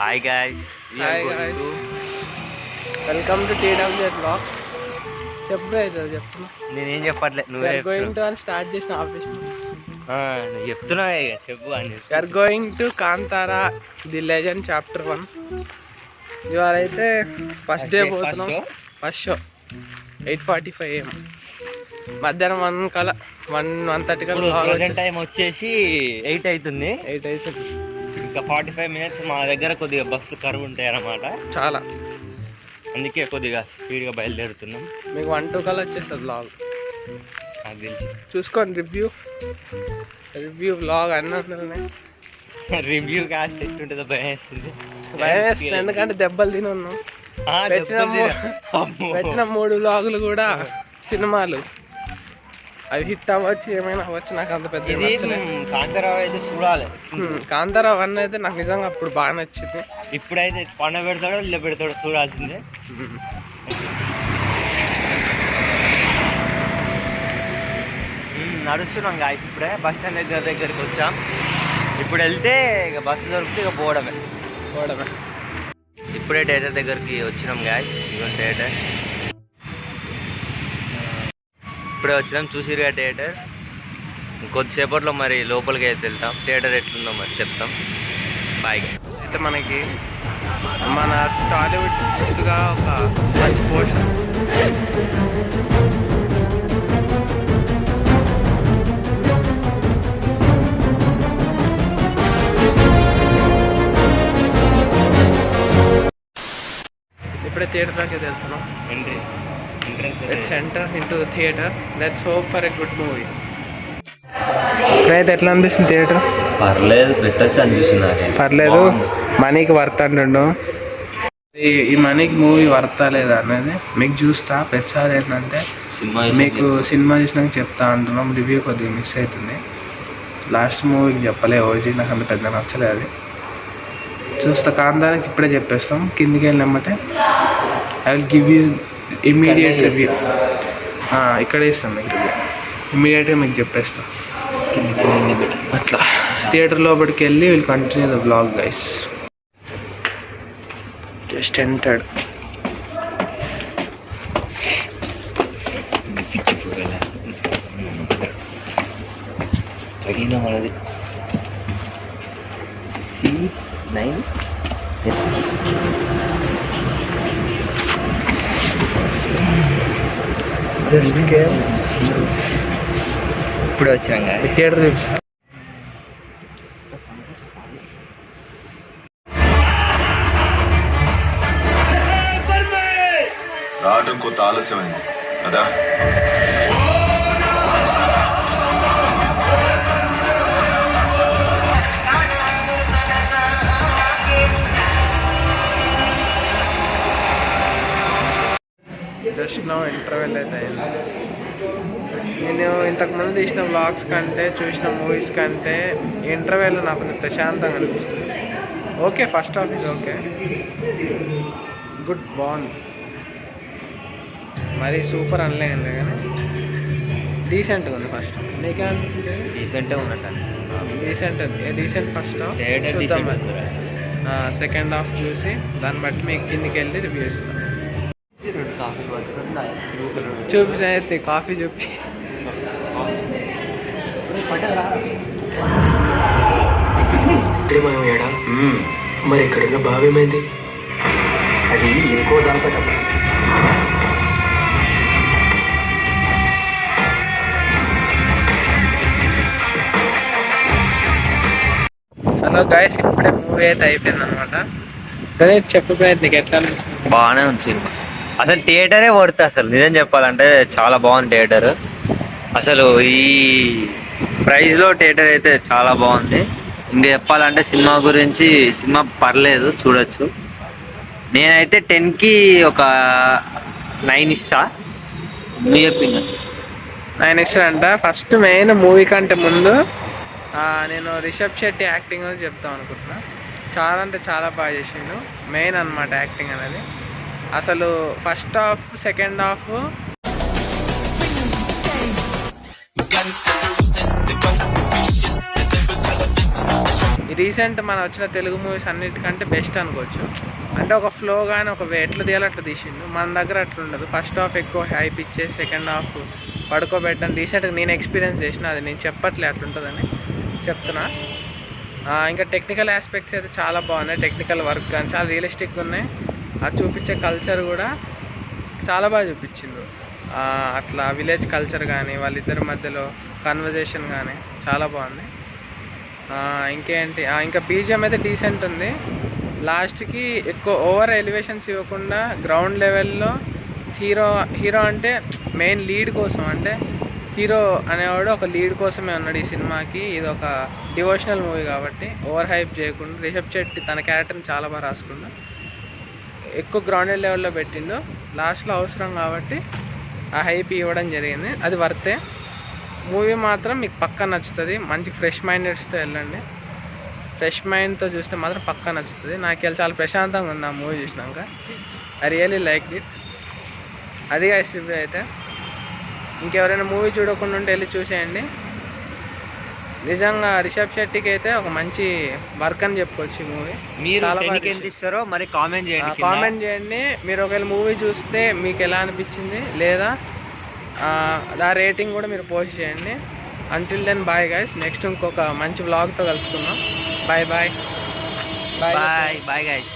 Hi guys, welcome to TWJ Vlogs. చెప్పు అయితే చెప్పు. నేనేం చెప్పట్లే, నువ్వే గోయింగ్ టు అని స్టార్ట్ చేసిన ఆఫీస్. నువ్వు చెప్తున్నా చెప్పు అని. Are going to Kantara the legend chapter 1. ఇవాళ అయితే ఫస్ట్ డే పోతున్నాం. First show 8:45 AM. మధ్యాహ్నం 1:30 కల్లా టైం వచ్చేసి 8 అవుతుంది. ఇంకా 45 minutes మా దగ్గర కొద్దిగా బస్సులు కరువు ఉంటాయి అన్నమాట, చాలా. అందుకే కొద్దిగా స్పీడ్గా బయలుదేరుతున్నాం. మీకు 1-2 కల్లా వచ్చేస్తుంది వ్లాగ్, నాకు తెలిసి. చూసుకోండి. రివ్యూ వ్లాగ్ అన్నీ రివ్యూ కాస్ట్ ఎట్టుంటుందో భయం వేస్తుంది. ఎందుకంటే దెబ్బలు తిని ఉన్నాం. పెట్టిన 3 వ్లాగులు కూడా సినిమాలు, అవి హిట్ అవ్వచ్చు, ఏమైనా అవ్వచ్చు. నాకు అంత పెద్ద కాంతారావు అయితే చూడాలి. కాంతారావు 1 అయితే నాకు నిజంగా అప్పుడు బాగా నచ్చింది. ఇప్పుడైతే పండ పెడతాడో ఇల్లు పెడతాడో చూడాల్సిందే. నడుస్తున్నాం గాయస్, ఇప్పుడే బస్ స్టాండ్ దగ్గరికి వచ్చాం. ఇప్పుడు వెళ్తే ఇక బస్సు దొరికితే ఇక పోవడమే. ఇప్పుడే థియేటర్ దగ్గరికి వచ్చినాం గాయస్. ఇదిగో థియేటర్, ఇప్పుడే వచ్చినాం. చూసిరుగా థియేటర్. కొద్దిసేపట్లో మరి లోపలికి అయితే వెళ్తాం. థియేటర్ ఎట్లుందో మరి చెప్తాం. బాయ్. అయితే మనకి మన టాలీవుడ్గా ఒక మంచి పోర్షన్. ఇప్పుడే థియేటర్లోకి వెళ్తున్నాం. Let's enter into the theater. Let's hope for a good movie. ఇప్పుడైతే ఎట్లా అనిపిస్తుంది థియేటర్? పర్లేదు, పెట్టచ్చు అనిపిస్తుంది. పర్లేదు, మనీకి వర్త్ అంటుండు. ఈ మనీకి మూవీ వర్తా లేదా అనేది మీకు చూస్తా. ప్రతిసారి ఏంటంటే మీకు సినిమా చూసినాక చెప్తా అంటున్నాం. రివ్యూ కొద్దిగా మిస్ అవుతుంది. లాస్ట్ మూవీకి చెప్పలే, ఓజీ నాకు అంత పెద్ద నచ్చలేదు. అది చూస్తా. కాంతారాకి ఇప్పుడే చెప్పేస్తాం. కిందికి వెళ్ళినమ్మటే I will give you immediate review. ఇక్కడే ఇస్తాం మీకు రివ్యూ. ఇమ్మీడియట్గా మీకు చెప్పేస్తాం. అట్లా థియేటర్ లోపలికి వెళ్ళి will continue the vlog guys. Just entered. Just came. ఇప్పుడు వచ్చాం కదా థియేటర్ చూపిస్తా. రావడం కొంత ఆలస్యమైంది కదా. జస్ట్ నో ఇంటర్వెల్ అయితే అయింది. నేను ఇంతకుముందు తీసిన వ్లాగ్స్ కంటే, చూసిన మూవీస్ కంటే ఇంటర్వెల్ నాకు కొంచెం ప్రశాంతంగా అనిపిస్తుంది. Okay, first half is okay, good, బాగుంది. మరీ సూపర్ అనలేండి కానీ డీసెంట్గా ఉంది. ఫస్ట్ నీకే అనిపించింది? డీసెంట్గా ఉన్నట్టు. Decent first half. చూద్దాం మరి సెకండ్ హాఫ్ చూసి దాన్ని బట్టి మీకు కిందికి వెళ్ళి రివ్యూ ఇస్తాం. చూపి కాఫీ చూపి. మరి ఇక్కడున్న భావ్యమైంది, అది ఇంకో దాపటం. హలో గాయస్, ఇప్పుడే మూవీ అయితే అయిపోయింది అనమాట. అదే చెప్పు నీకు ఎట్లా అనిపిస్తుంది? బాగానే ఉంది సినిమా. అసలు థియేటరే పడుతుంది. అసలు నిజం చెప్పాలంటే చాలా బాగుంది థియేటర్. అసలు ఈ ప్రైజ్లో థియేటర్ అయితే చాలా బాగుంది. ఇంకా చెప్పాలంటే సినిమా గురించి, సినిమా పర్లేదు, చూడొచ్చు. నేనైతే 10కి ఒక 9 ఇస్తా. మీ చెప్పింది 9 ఇస్తానంట. ఫస్ట్ మెయిన్ మూవీ కంటే ముందు నేను రిషబ్ శెట్టి యాక్టింగ్ అని చెప్తాం అనుకుంటున్నా. చాలా అంటే చాలా బాగా చేసిండు. మెయిన్ అనమాట యాక్టింగ్ అనేది. అసలు ఫస్ట్ హాఫ్, సెకండ్ హాఫ్ ఈ రీసెంట్ మన వచ్చిన తెలుగు మూవీస్ అన్నిటికంటే బెస్ట్ అనుకోవచ్చు. అంటే ఒక ఫ్లో కానీ ఒక ఎట్లా తీయాలో అట్లా తీసిండు. మన దగ్గర అట్లా ఉండదు. ఫస్ట్ హాఫ్ ఎక్కువ హైప్ ఇచ్చే సెకండ్ హాఫ్ పడుకోబెట్టడం రీసెంట్గా నేను ఎక్స్పీరియన్స్ చేసిన, అది నేను చెప్పట్లే అట్లుంటుందని చెప్తున్నా. ఇంకా టెక్నికల్ ఆస్పెక్ట్స్ అయితే చాలా బాగున్నాయి. టెక్నికల్ వర్క్ కానీ చాలా రియలిస్టిక్గా ఉన్నాయి. అది చూపించే కల్చర్ కూడా చాలా బాగా చూపించిండ్రు. అట్లా విలేజ్ కల్చర్ కానీ వాళ్ళిద్దరి మధ్యలో కన్వర్జేషన్ కానీ చాలా బాగుంది. ఇంకేంటి, ఇంకా బీజిఎం అయితే డీసెంట్ ఉంది. లాస్ట్కి ఎక్కువ ఓవర్ ఎలివేషన్స్ ఇవ్వకుండా గ్రౌండ్ లెవెల్లో హీరో అంటే మెయిన్ లీడ్ కోసం, అంటే హీరో అనేవాడు ఒక లీడ్ కోసమే ఉన్నాడు ఈ సినిమాకి. ఇది ఒక డివోషనల్ మూవీ కాబట్టి ఓవర్ హైప్ చేయకుండా రిషబ్ శెట్టి తన క్యారెక్టర్ని చాలా బాగా రాసుకుండా ఎక్కువ గ్రౌండెడ్ లెవెల్లో పెట్టిండు. లాస్ట్లో అవసరం కాబట్టి ఆ హైప్ ఇవ్వడం జరిగింది. అది వర్తే. మూవీ మాత్రం మీకు పక్కా నచ్చుతుంది. మంచి ఫ్రెష్ మైండెడ్స్తో వెళ్ళండి. ఫ్రెష్ మైండ్తో చూస్తే మాత్రం పక్కా నచ్చుతుంది. నాకు వెళ్ళి చాలా ప్రశాంతంగా ఉంది ఆ మూవీ చూసినాక. I really like it. అది గైస్ రివ్యూ అయితే. ఇంకెవరైనా మూవీ చూడకుండా ఉంటే వెళ్ళి చూసేయండి. నిజంగా రిషబ్ శెట్టికి అయితే ఒక మంచి వర్క్ అని చెప్పుకోవచ్చు ఈ మూవీ. మీరు ఎంత ఇస్తారో మరి కామెంట్ చేయండి. మీరు ఒకవేళ మూవీ చూస్తే మీకు ఎలా అనిపించింది లేదా ఆ రేటింగ్ కూడా మీరు పోస్ట్ చేయండి. Until then bye guys. Next ఇంకొక మంచి వ్లాగ్తో కలుసుకుందాం. Bye bye bye bye guys.